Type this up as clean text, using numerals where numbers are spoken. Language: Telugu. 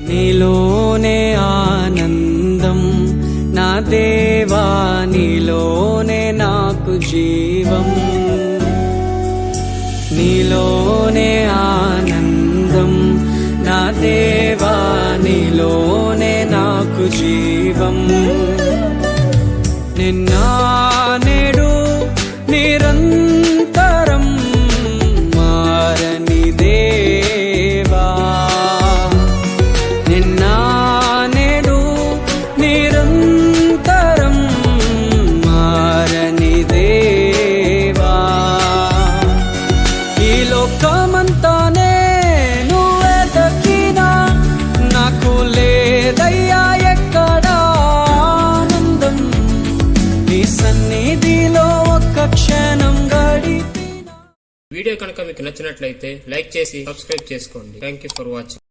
నీలోనే ఆనందం నా దేవా, నీలోనే నాకు జీవం. నీలోనే ఆనందం నా దేవా, నీలోనే నాకు జీవం. నిన్న నేడు నిరంతరం మారని దేవా, నిన్న నేడు నిరంతరం మారని దేవా. ఈ లోకమంతానే నువ్వే దక్కినా నాకు లేదయ్యా ఎక్కడా ఆనందం. నీ సన్నిధిలో ఒక్క క్షణం గడిపినా. వీడియో కనుక మీకు నచ్చినట్లయితే లైక్ చేసి సబ్స్క్రైబ్ చేసుకోండి. Thank you for watching.